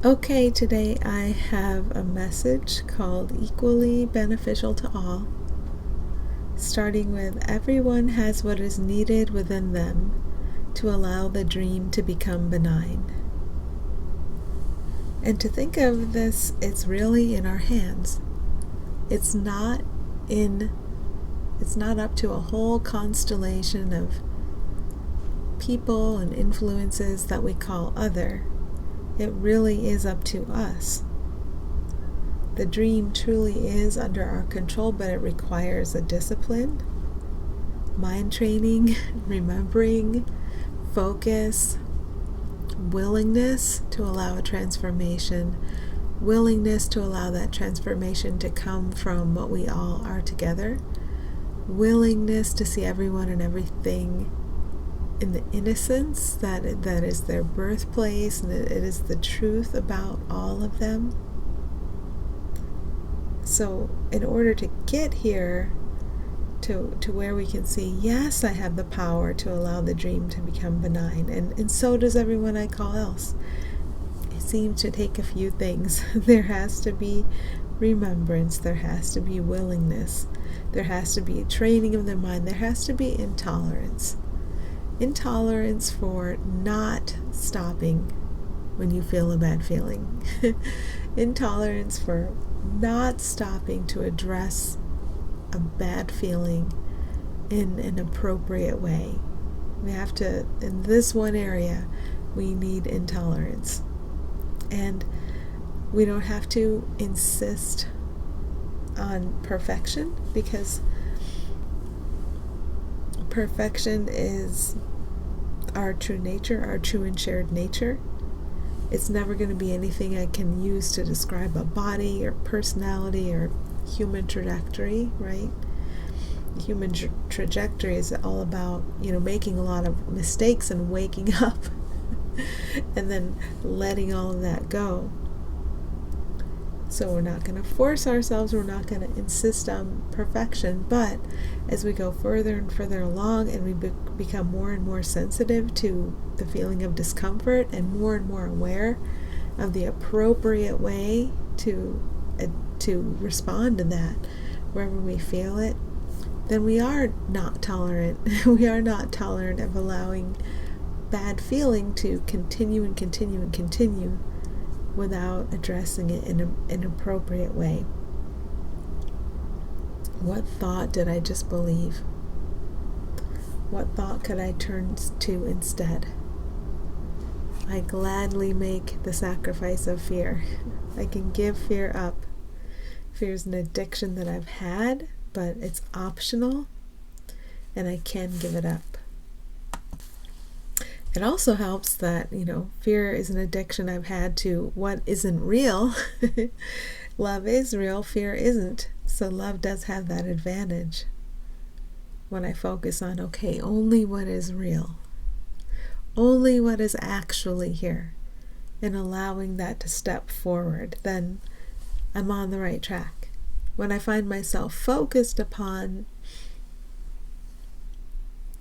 Okay, today I have a message called Equally Beneficial to All, starting with everyone has what is needed within them to allow the dream to become benign. And to think of this, it's really in our hands. It's not up to a whole constellation of people and influences that we call other. It really is up to us. The dream truly is under our control, but it requires a discipline, mind training, remembering, focus, willingness to allow a transformation, willingness to allow that transformation to come from what we all are together, willingness to see everyone and everything in the innocence that is their birthplace, and it is the truth about all of them. So in order to get here to where we can see, yes, I have the power to allow the dream to become benign, and so does everyone I call else. It seems to take a few things. There has to be remembrance, there has to be willingness, there has to be training of the mind, there has to be intolerance. Intolerance for not stopping when you feel a bad feeling. Intolerance for not stopping to address a bad feeling in an appropriate way. We have to, in this one area, we need intolerance. And we don't have to insist on perfection, because perfection is our true nature, our true and shared nature. It's never going to be anything I can use to describe a body or personality or human trajectory, right? Human trajectory is all about, making a lot of mistakes and waking up and then letting all of that go. So we're not going to force ourselves, we're not going to insist on perfection, but as we go further and further along and we become more and more sensitive to the feeling of discomfort and more aware of the appropriate way to respond to that wherever we feel it, then we are not tolerant. We are not tolerant of allowing bad feeling to continue and continue and continue without addressing it in an appropriate way. What thought did I just believe? What thought could I turn to instead? I gladly make the sacrifice of fear. I can give fear up. Fear is an addiction that I've had, but it's optional, and I can give it up. It also helps that, fear is an addiction I've had to what isn't real. Love is real, fear isn't. So love does have that advantage. When I focus on, okay, only what is real, only what is actually here, and allowing that to step forward, then I'm on the right track. When I find myself focused upon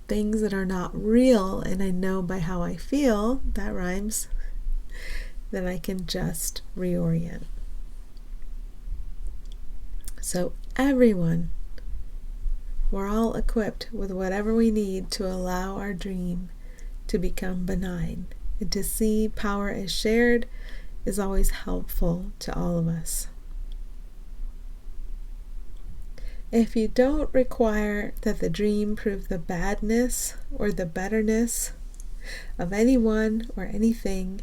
things that are not real, and I know by how I feel, that rhymes, then I can just reorient. So everyone, we're all equipped with whatever we need to allow our dream to become benign. And to see power as shared is always helpful to all of us. If you don't require that the dream prove the badness or the betterness of anyone or anything,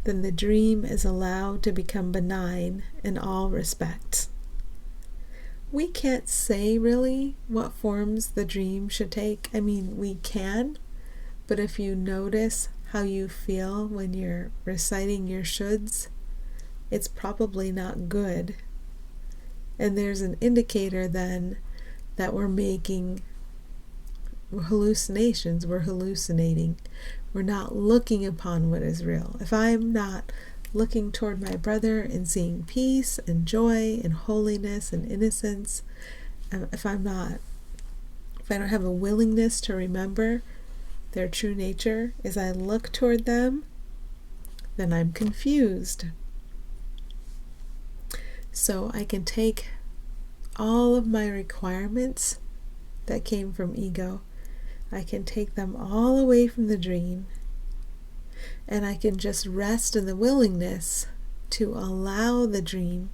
then the dream is allowed to become benign in all respects. We can't say really what forms the dream should take. I mean, we can, but if you notice how you feel when you're reciting your shoulds, it's probably not good. And there's an indicator then that we're making hallucinations, we're hallucinating. We're not looking upon what is real. If I'm not looking toward my brother and seeing peace and joy and holiness and innocence, if I don't have a willingness to remember their true nature, as I look toward them, then I'm confused. So I can take all of my requirements that came from ego, I can take them all away from the dream, and I can just rest in the willingness to allow the dream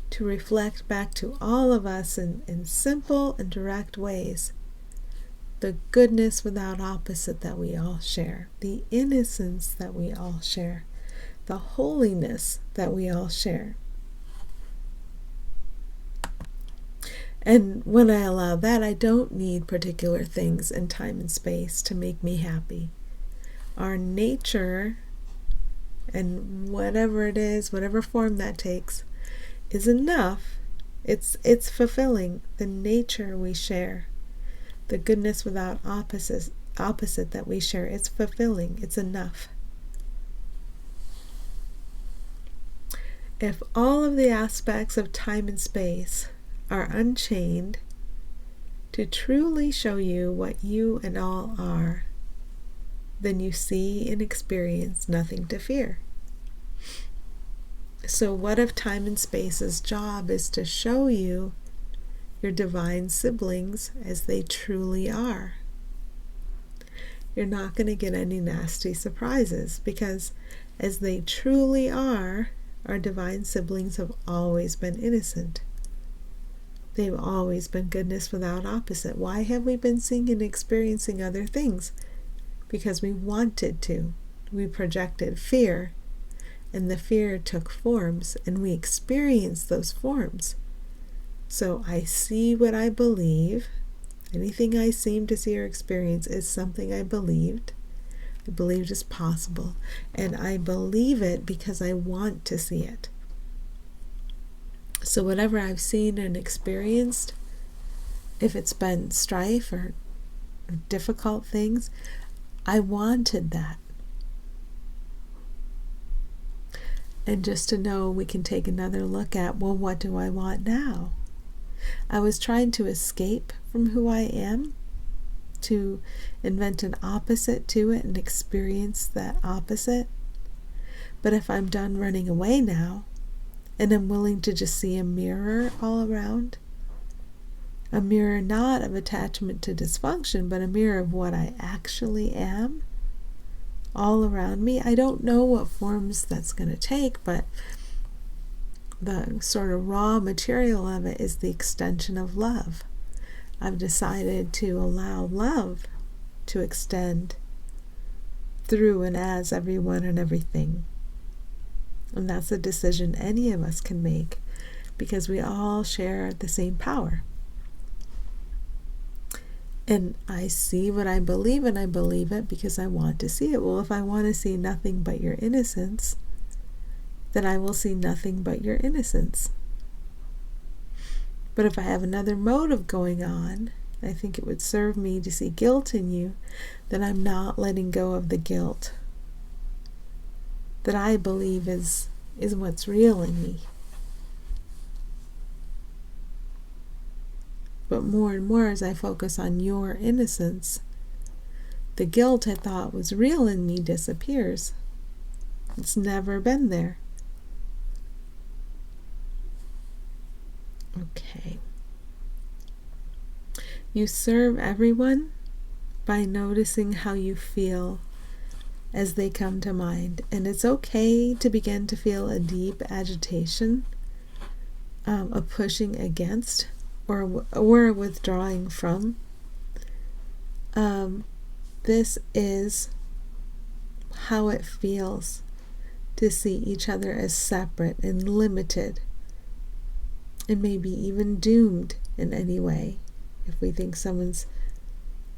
to reflect back to all of us in simple and direct ways the goodness without opposite that we all share, the innocence that we all share, the holiness that we all share. And when I allow that, I don't need particular things in time and space to make me happy. Our nature, and whatever it is, whatever form that takes, is enough. It's fulfilling the nature we share. The goodness without opposite that we share, it's fulfilling, it's enough. If all of the aspects of time and space are unchained to truly show you what you and all are, then you see and experience nothing to fear. So what if time and space's job is to show you your divine siblings as they truly are? You're not going to get any nasty surprises, because as they truly are, our divine siblings have always been innocent. They've always been goodness without opposite. Why have we been seeing and experiencing other things? Because we wanted to. We projected fear, and the fear took forms, and we experienced those forms. So I see what I believe. Anything I seem to see or experience is something I believed is possible, and I believe it because I want to see it. So whatever I've seen and experienced, if it's been strife or difficult things, I wanted that. And just to know, we can take another look at, well, what do I want now? I was trying to escape from who I am, to invent an opposite to it and experience that opposite. But if I'm done running away now, and I'm willing to just see a mirror all around, a mirror not of attachment to dysfunction, but a mirror of what I actually am all around me. I don't know what forms that's going to take, but the sort of raw material of it is the extension of love. I've decided to allow love to extend through and as everyone and everything. And that's a decision any of us can make, because we all share the same power. And I see what I believe, and I believe it because I want to see it. Well, if I want to see nothing but your innocence, then I will see nothing but your innocence. But if I have another motive going on, I think it would serve me to see guilt in you, then I'm not letting go of the guilt that I believe is what's real in me. But more and more, as I focus on your innocence, the guilt I thought was real in me disappears. It's never been there. Okay. You serve everyone by noticing how you feel as they come to mind. And it's okay to begin to feel a deep agitation, a pushing against, or withdrawing from. This is how it feels to see each other as separate and limited, and maybe even doomed in any way. If we think someone's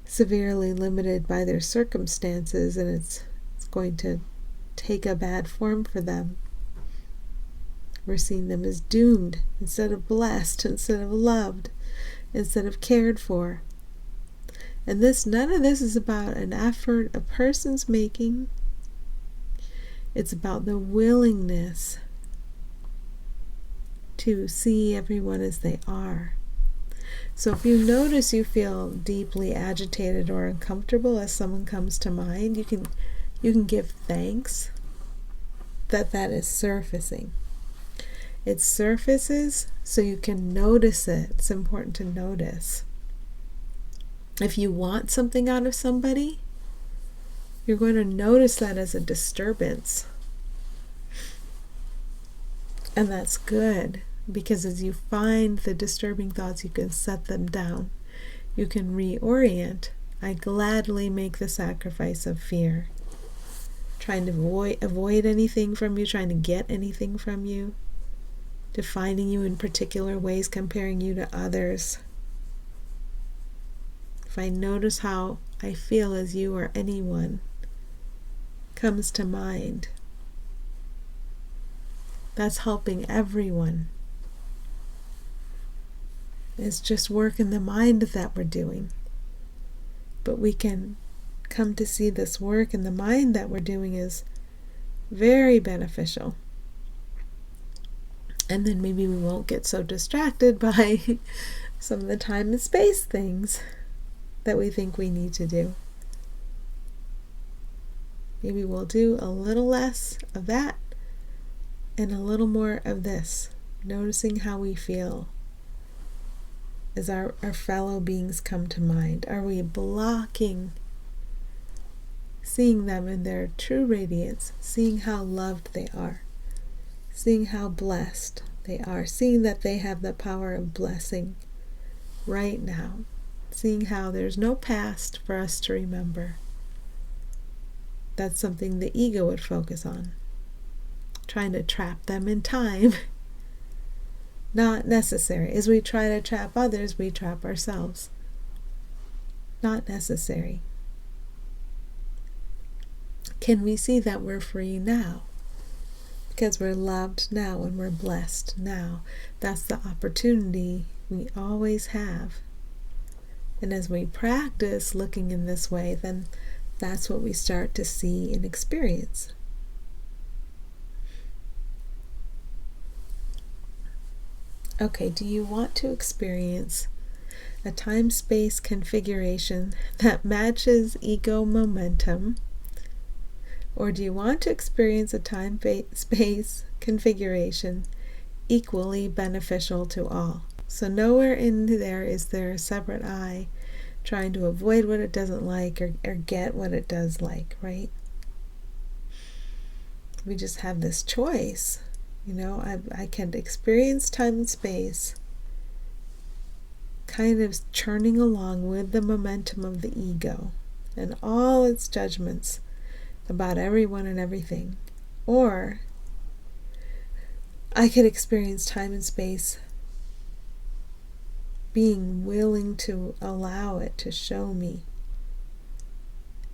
severely limited by their circumstances and it's going to take a bad form for them, we're seeing them as doomed instead of blessed, instead of loved, instead of cared for. And none of this is about an effort a person's making. It's about the willingness to see everyone as they are. So if you notice you feel deeply agitated or uncomfortable as someone comes to mind, you can give thanks that is surfacing. It surfaces so you can notice it. It's important to notice. If you want something out of somebody, you're going to notice that as a disturbance. And that's good, because as you find the disturbing thoughts, you can set them down. You can reorient. I gladly make the sacrifice of fear. Trying to avoid anything from you, trying to get anything from you, defining you in particular ways, comparing you to others. If I notice how I feel as you or anyone comes to mind, that's helping everyone. It's just work in the mind that we're doing. But we can come to see this work in the mind that we're doing is very beneficial. And then maybe we won't get so distracted by some of the time and space things that we think we need to do. Maybe we'll do a little less of that and a little more of this, noticing how we feel as our fellow beings come to mind. Are we blocking seeing them in their true radiance, seeing how loved they are, seeing how blessed they are, seeing that they have the power of blessing right now, seeing how there's no past for us to remember? That's something the ego would focus on. Trying to trap them in time. Not necessary. As we try to trap others, we trap ourselves. Not necessary. Can we see that we're free now? Because we're loved now and we're blessed now. That's the opportunity we always have. And as we practice looking in this way, then that's what we start to see and experience. Okay, do you want to experience a time-space configuration that matches ego momentum? Or do you want to experience a time-space configuration equally beneficial to all? So nowhere in there is there a separate I trying to avoid what it doesn't like or get what it does like, right? We just have this choice. You know, I can experience time and space kind of churning along with the momentum of the ego and all its judgments about everyone and everything. Or I could experience time and space being willing to allow it to show me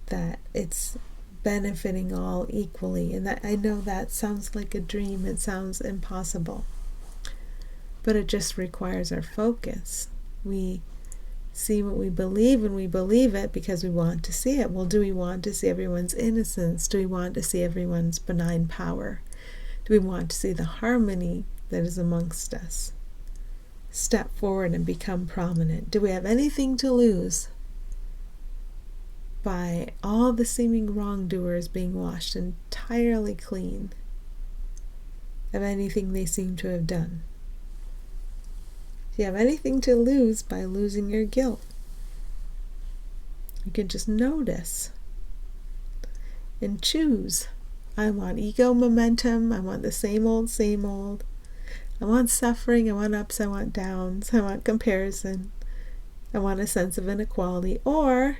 that it's benefiting all equally. And that, I know that sounds like a dream, it sounds impossible, but it just requires our focus. We see what we believe, and we believe it because we want to see it. Well, do we want to see everyone's innocence? Do we want to see everyone's benign power? Do we want to see the harmony that is amongst us step forward and become prominent? Do we have anything to lose by all the seeming wrongdoers being washed entirely clean of anything they seem to have done? Do you have anything to lose by losing your guilt? You can just notice and choose. I want ego momentum. I want the same old, same old. I want suffering. I want ups. I want downs. I want comparison. I want a sense of inequality. Or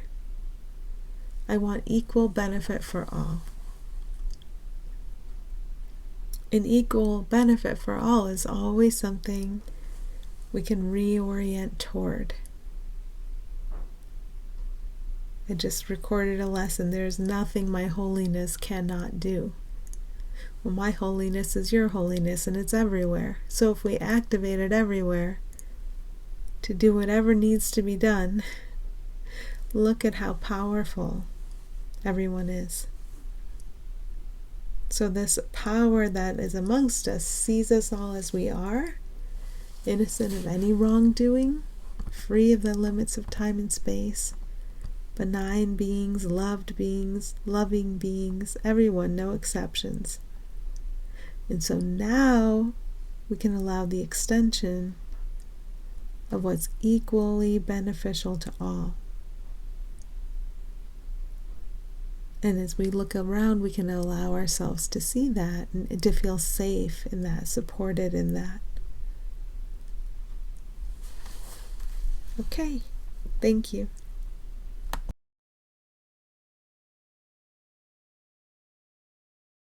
I want equal benefit for all. An equal benefit for all is always something we can reorient toward. I just recorded a lesson. There's nothing my holiness cannot do. Well, my holiness is your holiness, and it's everywhere. So if we activate it everywhere to do whatever needs to be done, look at how powerful everyone is. So this power that is amongst us sees us all as we are, innocent of any wrongdoing, free of the limits of time and space, benign beings, loved beings, loving beings, everyone, no exceptions. And so now we can allow the extension of what's equally beneficial to all. And as we look around, we can allow ourselves to see that and to feel safe in that, supported in that. Okay, thank you.